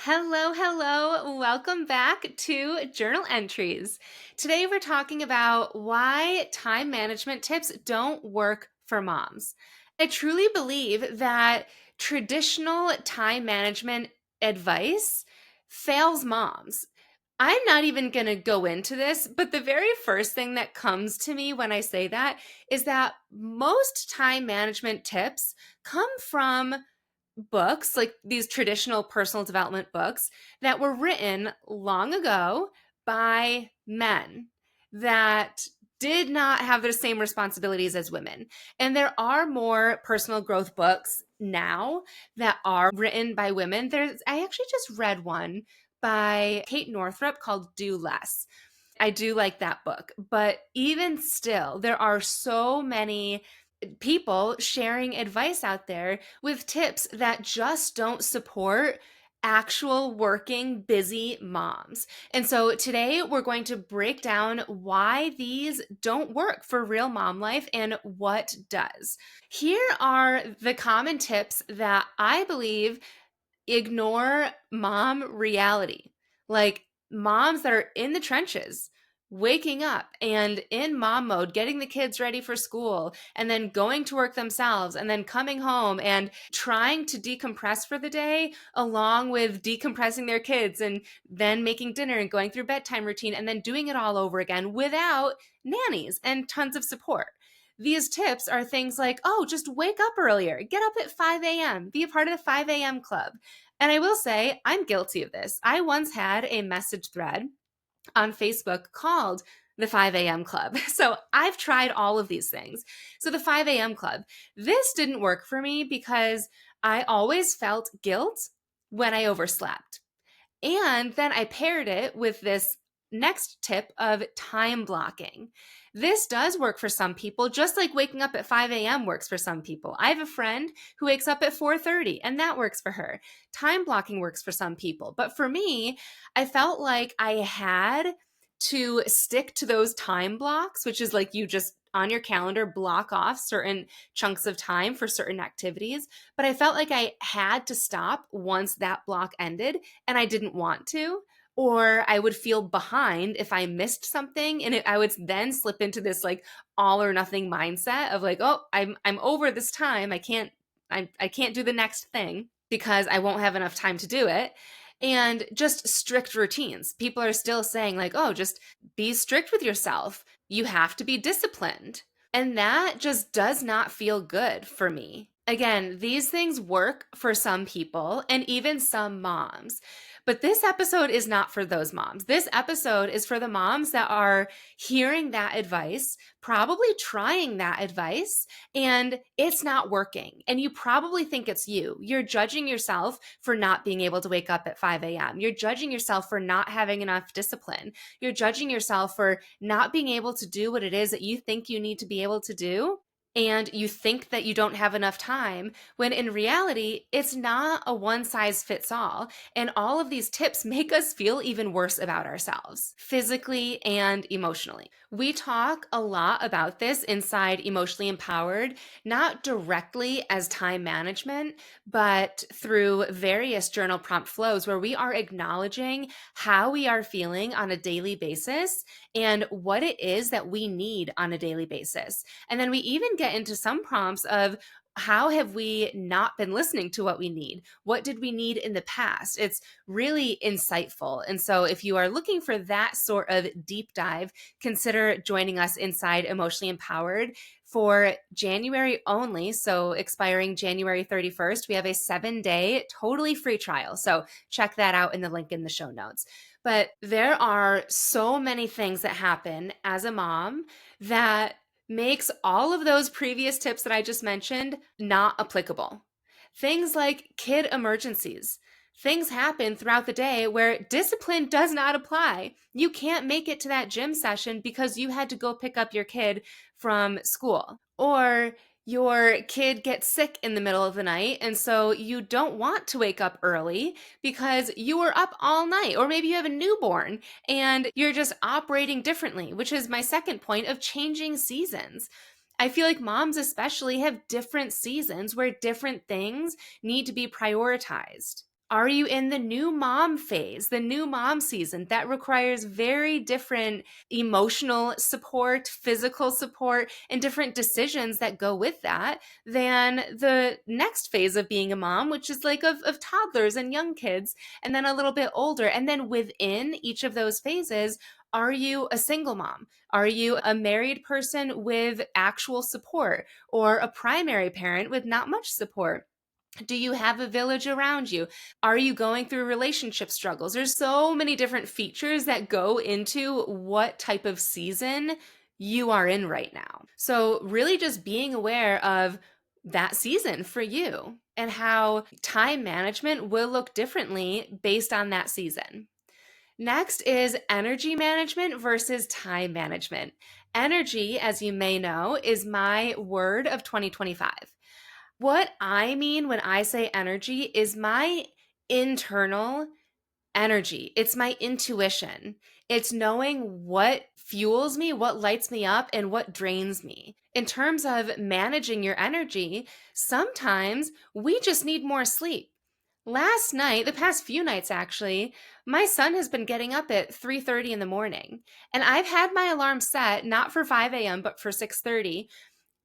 Hello, hello. Welcome back to Journal Entries. Today we're talking about why time management tips don't work for moms. I truly believe that traditional time management advice fails moms. I'm not even going to go into this, but the very first thing that comes to me when I say that is that most time management tips come from books, like these traditional personal development books that were written long ago by men that did not have the same responsibilities as women. And there are more personal growth books now that are written by women. I actually just read one by Kate Northrup called Do Less. I do like that book, but even still, there are so many people sharing advice out there with tips that just don't support actual working busy moms. And so today we're going to break down why these don't work for real mom life and what does. Here are the common tips that I believe ignore mom reality. Like moms that are in the trenches, waking up and in mom mode, getting the kids ready for school, and then going to work themselves, and then coming home and trying to decompress for the day, along with decompressing their kids, and then making dinner and going through bedtime routine, and then doing it all over again without nannies and tons of support. These tips are things like, oh, just wake up earlier, get up at 5 a.m., be a part of the 5 a.m. club. And I will say, I'm guilty of this. I once had a message thread on Facebook called the 5 a.m. Club. So I've tried all of these things. So the 5 a.m. Club, this didn't work for me because I always felt guilt when I overslept. And then I paired it with this next tip of time blocking. This does work for some people, just like waking up at 5 a.m. works for some people. I have a friend who wakes up at 4:30 and that works for her. Time blocking works for some people. But for me, I felt like I had to stick to those time blocks, which is like you just on your calendar block off certain chunks of time for certain activities. But I felt like I had to stop once that block ended, and I didn't want to, or I would feel behind if I missed something, and I would then slip into this like all or nothing mindset of like, oh, I'm over this time. I can't do the next thing because I won't have enough time to do it. And just strict routines. People are still saying like, oh, just be strict with yourself. You have to be disciplined. And that just does not feel good for me. Again, these things work for some people and even some moms. But this episode is not for those moms. This episode is for the moms that are hearing that advice, probably trying that advice, and it's not working. And you probably think it's you. You're judging yourself for not being able to wake up at 5 a.m. You're judging yourself for not having enough discipline. You're judging yourself for not being able to do what it is that you think you need to be able to do. And you think that you don't have enough time, when in reality, it's not a one size fits all. And all of these tips make us feel even worse about ourselves, physically and emotionally. We talk a lot about this inside Emotionally Empowered, not directly as time management, but through various journal prompt flows where we are acknowledging how we are feeling on a daily basis and what it is that we need on a daily basis. And then we even get into some prompts of how have we not been listening to what we need? What did we need in the past? It's really insightful. And so if you are looking for that sort of deep dive, consider joining us inside Emotionally Empowered for January only. So expiring January 31st, we have a 7-day totally free trial. So check that out in the link in the show notes. But there are so many things that happen as a mom that makes all of those previous tips that I just mentioned not applicable. Things like kid emergencies. Things happen throughout the day where discipline does not apply. You can't make it to that gym session because you had to go pick up your kid from school. Or your kid gets sick in the middle of the night, and so you don't want to wake up early because you were up all night. Or maybe you have a newborn and you're just operating differently, which is my second point of changing seasons. I feel like moms especially have different seasons where different things need to be prioritized. Are you in the new mom phase, the new mom season that requires very different emotional support, physical support, and different decisions that go with that than the next phase of being a mom, which is like of toddlers and young kids, and then a little bit older. And then within each of those phases, are you a single mom? Are you a married person with actual support or a primary parent with not much support? Do you have a village around you? Are you going through relationship struggles? There's so many different features that go into what type of season you are in right now. So, really, just being aware of that season for you and how time management will look differently based on that season. Next is energy management versus time management. Energy, as you may know, is my word of 2025. What I mean when I say energy is my internal energy. It's my intuition. It's knowing what fuels me, what lights me up, and what drains me. In terms of managing your energy, sometimes we just need more sleep. Last night, the past few nights actually, my son has been getting up at 3:30 in the morning, and I've had my alarm set not for 5 a.m. but for 6:30,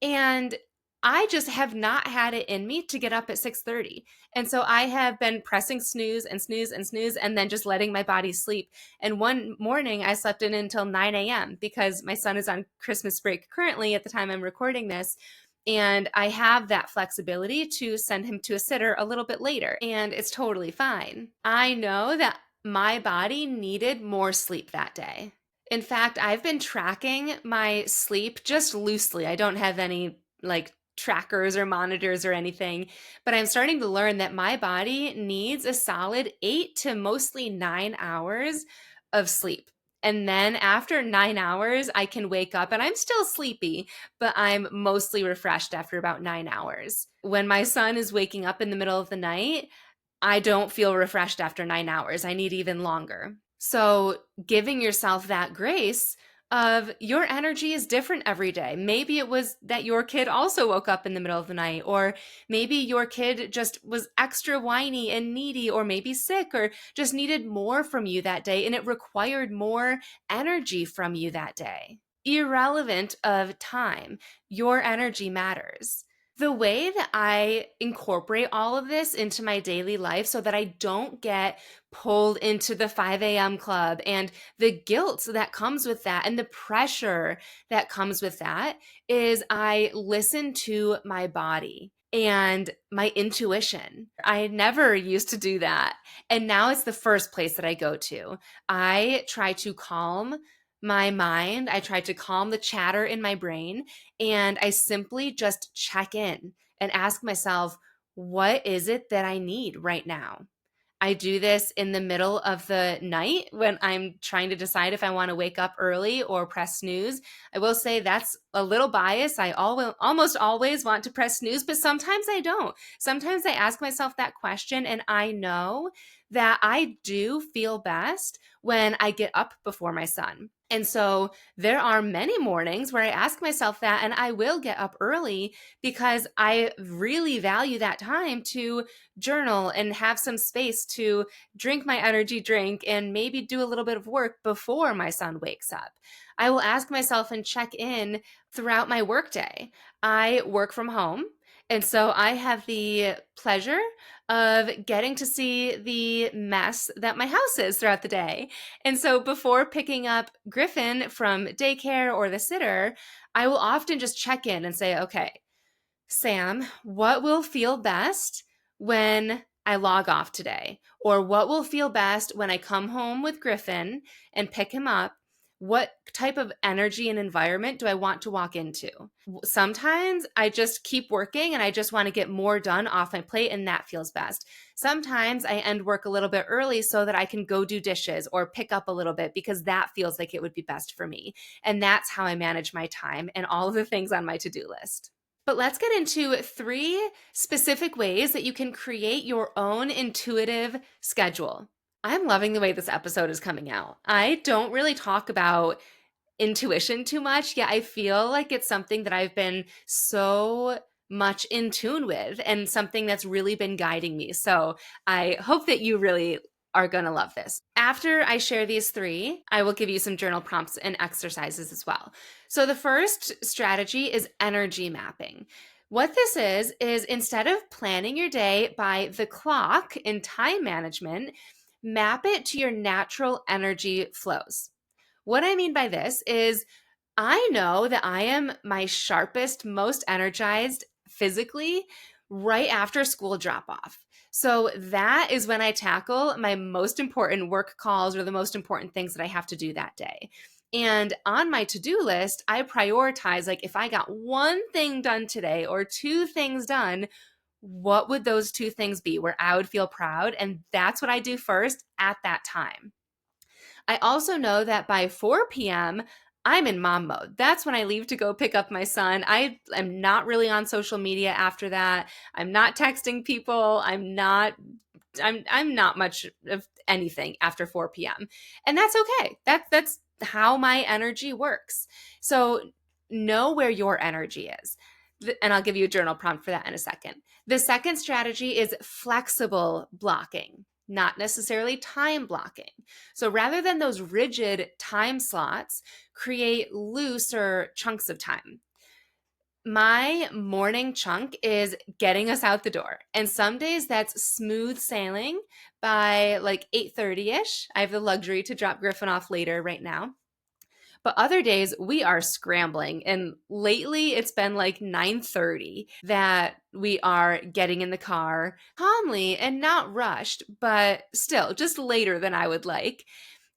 and I just have not had it in me to get up at 6:30. And so I have been pressing snooze and snooze and snooze and then just letting my body sleep. And one morning I slept in until 9 a.m. because my son is on Christmas break currently at the time I'm recording this. And I have that flexibility to send him to a sitter a little bit later, and it's totally fine. I know that my body needed more sleep that day. In fact, I've been tracking my sleep just loosely. I don't have any like trackers or monitors or anything, but I'm starting to learn that my body needs a solid 8 to mostly 9 hours of sleep. And then after 9 hours, I can wake up and I'm still sleepy, but I'm mostly refreshed after about 9 hours. When my son is waking up in the middle of the night, I don't feel refreshed after 9 hours. I need even longer. So, giving yourself that grace of your energy is different every day. Maybe it was that your kid also woke up in the middle of the night, or maybe your kid just was extra whiny and needy, or maybe sick, or just needed more from you that day, and it required more energy from you that day. Irrelevant of time, your energy matters. The way that I incorporate all of this into my daily life so that I don't get pulled into the 5 a.m. club and the guilt that comes with that and the pressure that comes with that is I listen to my body and my intuition. I never used to do that. And now it's the first place that I go to. I try to calm my mind. I try to calm the chatter in my brain, and I simply just check in and ask myself, what is it that I need right now? I do this in the middle of the night when I'm trying to decide if I want to wake up early or press snooze. I will say that's a little biased. I almost always want to press snooze, but sometimes I don't. Sometimes I ask myself that question, and I know that I do feel best when I get up before my son. And so there are many mornings where I ask myself that, and I will get up early because I really value that time to journal and have some space to drink my energy drink and maybe do a little bit of work before my son wakes up. I will ask myself and check in throughout my workday. I work from home. And so I have the pleasure of getting to see the mess that my house is throughout the day. And so before picking up Griffin from daycare or the sitter, I will often just check in and say, okay, Sam, what will feel best when I log off today? Or what will feel best when I come home with Griffin and pick him up? What type of energy and environment do I want to walk into? Sometimes I just keep working and I just want to get more done off my plate, and that feels best. Sometimes I end work a little bit early so that I can go do dishes or pick up a little bit because that feels like it would be best for me. And that's how I manage my time and all of the things on my to-do list. But let's get into 3 specific ways that you can create your own intuitive schedule. I'm loving the way this episode is coming out. I don't really talk about intuition too much, yet I feel like it's something that I've been so much in tune with and something that's really been guiding me. So I hope that you really are going to love this. After I share these three, I will give you some journal prompts and exercises as well. So the first strategy is energy mapping. What this is instead of planning your day by the clock in time management, map it to your natural energy flows. What I mean by this is I know that I am my sharpest, most energized physically right after school drop off. So that is when I tackle my most important work calls or the most important things that I have to do that day. And on my to-do list, I prioritize like if I got one thing done today or two things done, what would those two things be where I would feel proud? And that's what I do first at that time. I also know that by 4 p.m., I'm in mom mode. That's when I leave to go pick up my son. I am not really on social media after that. I'm not texting people. I'm not much of anything after 4 p.m. And that's okay. That's how my energy works. So know where your energy is. And I'll give you a journal prompt for that in a second. The second strategy is flexible blocking, not necessarily time blocking. So rather than those rigid time slots, create looser chunks of time. My morning chunk is getting us out the door. And some days that's smooth sailing by like 8:30ish. I have the luxury to drop Griffin off later right now. But other days we are scrambling. And lately it's been like 9:30 that we are getting in the car calmly and not rushed, but still just later than I would like.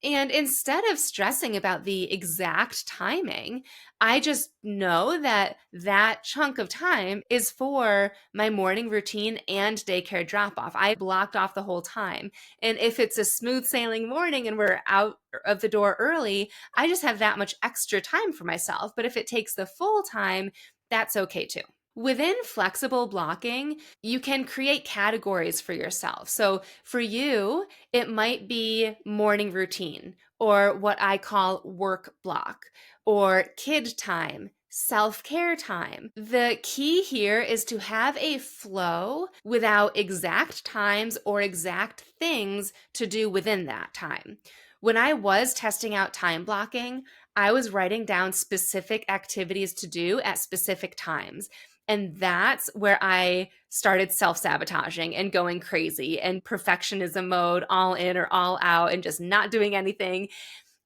And instead of stressing about the exact timing, I just know that that chunk of time is for my morning routine and daycare drop off. I blocked off the whole time. And if it's a smooth sailing morning and we're out of the door early, I just have that much extra time for myself. But if it takes the full time, that's okay too. Within flexible blocking, you can create categories for yourself. So for you, it might be morning routine or what I call work block or kid time, self care time. The key here is to have a flow without exact times or exact things to do within that time. When I was testing out time blocking, I was writing down specific activities to do at specific times. And that's where I started self sabotaging and going crazy and perfectionism mode, all in or all out, and just not doing anything.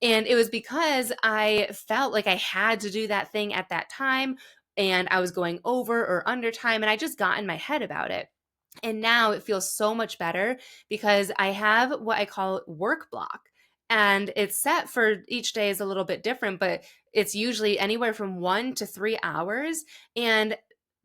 And it was because I felt like I had to do that thing at that time and I was going over or under time. And I just got in my head about it. And now it feels so much better because I have what I call work block. And it's set for each day is a little bit different, but it's usually anywhere from 1 to 3 hours. And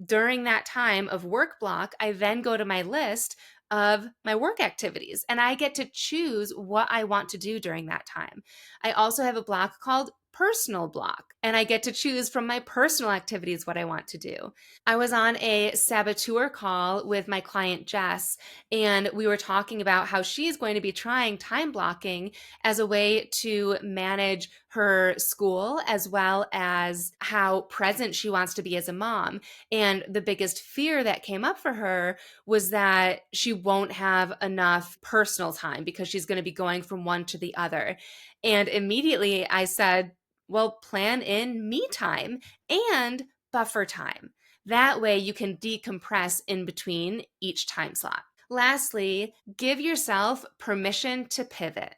during that time of work block, I then go to my list of my work activities and I get to choose what I want to do during that time. I also have a block called personal block and I get to choose from my personal activities what I want to do. I was on a saboteur call with my client Jess and we were talking about how she's going to be trying time blocking as a way to manage her school as well as how present she wants to be as a mom. And the biggest fear that came up for her was that she won't have enough personal time because she's going to be going from one to the other. And immediately I said, well, plan in me time and buffer time. That way you can decompress in between each time slot. Lastly, give yourself permission to pivot.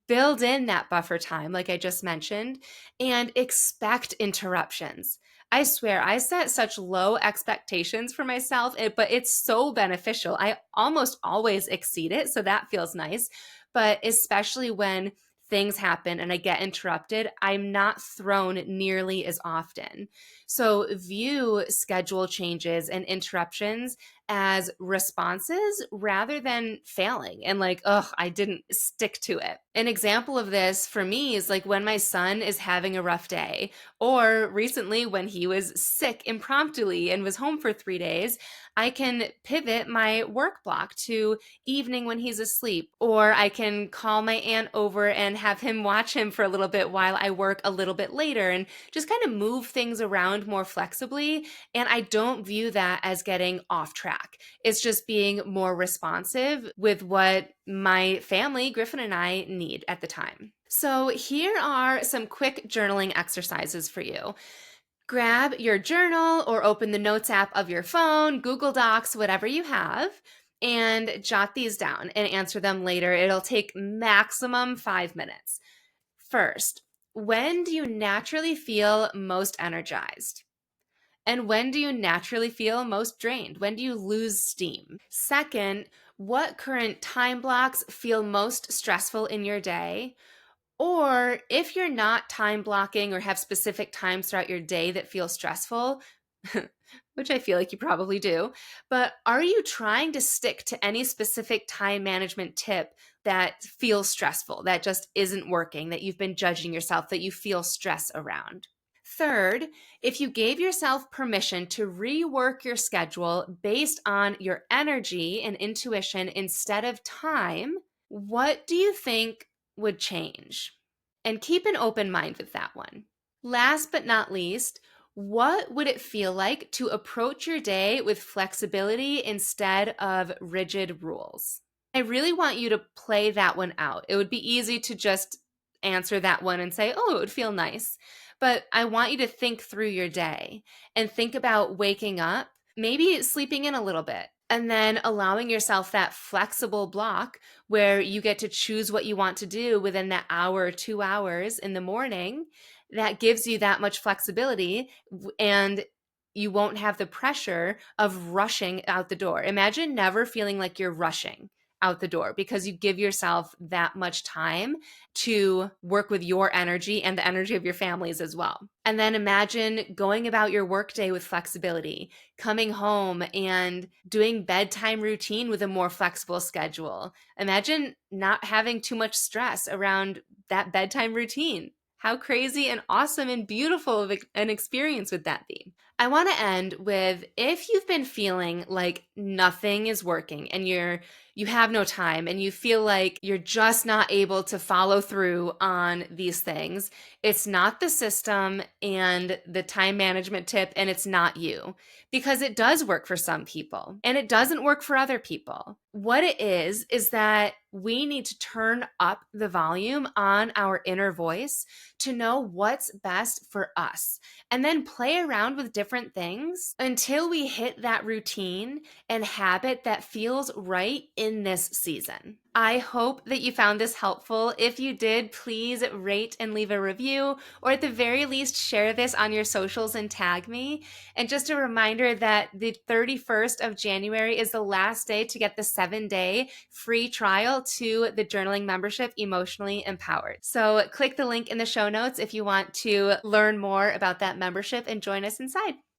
Build in that buffer time, like I just mentioned, and expect interruptions. I swear, I set such low expectations for myself, but it's so beneficial. I almost always exceed it, so that feels nice. But especially when things happen and I get interrupted, I'm not thrown nearly as often. So view schedule changes and interruptions as responses rather than failing and like, oh, I didn't stick to it. An example of this for me is like when my son is having a rough day, or recently when he was sick impromptu and was home for 3 days. I can pivot my work block to evening when he's asleep, or I can call my aunt over and have him watch him for a little bit while I work a little bit later and just kind of move things around more flexibly. And I don't view that as getting off track. It's just being more responsive with what my family, Griffin and I, need at the time. So, here are some quick journaling exercises for you. Grab your journal or open the notes app of your phone, Google Docs, whatever you have, and jot these down and answer them later. It'll take maximum 5 minutes. First, when do you naturally feel most energized? And when do you naturally feel most drained? When do you lose steam? Second, what current time blocks feel most stressful in your day? Or if you're not time blocking or have specific times throughout your day that feel stressful, which I feel like you probably do, but are you trying to stick to any specific time management tip that feels stressful, that just isn't working, that you've been judging yourself, that you feel stress around? Third, if you gave yourself permission to rework your schedule based on your energy and intuition instead of time, what do you think would change? And keep an open mind with that one. Last but not least, what would it feel like to approach your day with flexibility instead of rigid rules? I really want you to play that one out. It would be easy to just answer that one and say, oh, it would feel nice. But I want you to think through your day and think about waking up, maybe sleeping in a little bit, and then allowing yourself that flexible block where you get to choose what you want to do within that hour or 2 hours in the morning. That gives you that much flexibility, and you won't have the pressure of rushing out the door. Imagine never feeling like you're rushing out the door because you give yourself that much time to work with your energy and the energy of your families as well. And then imagine going about your workday with flexibility, coming home and doing bedtime routine with a more flexible schedule. Imagine not having too much stress around that bedtime routine. How crazy and awesome and beautiful of an experience would that be? I want to end with, if you've been feeling like nothing is working and you have no time and you feel like you're just not able to follow through on these things, it's not the system and the time management tip, and it's not you, because it does work for some people and it doesn't work for other people. What it is that we need to turn up the volume on our inner voice to know what's best for us, and then play around with different things until we hit that routine and habit that feels right in this season. I hope that you found this helpful. If you did, please rate and leave a review, or at the very least, share this on your socials and tag me. And just a reminder that the 31st of January is the last day to get the 7-day free trial to the journaling membership, Emotionally Empowered. So click the link in the show notes if you want to learn more about that membership and join us inside.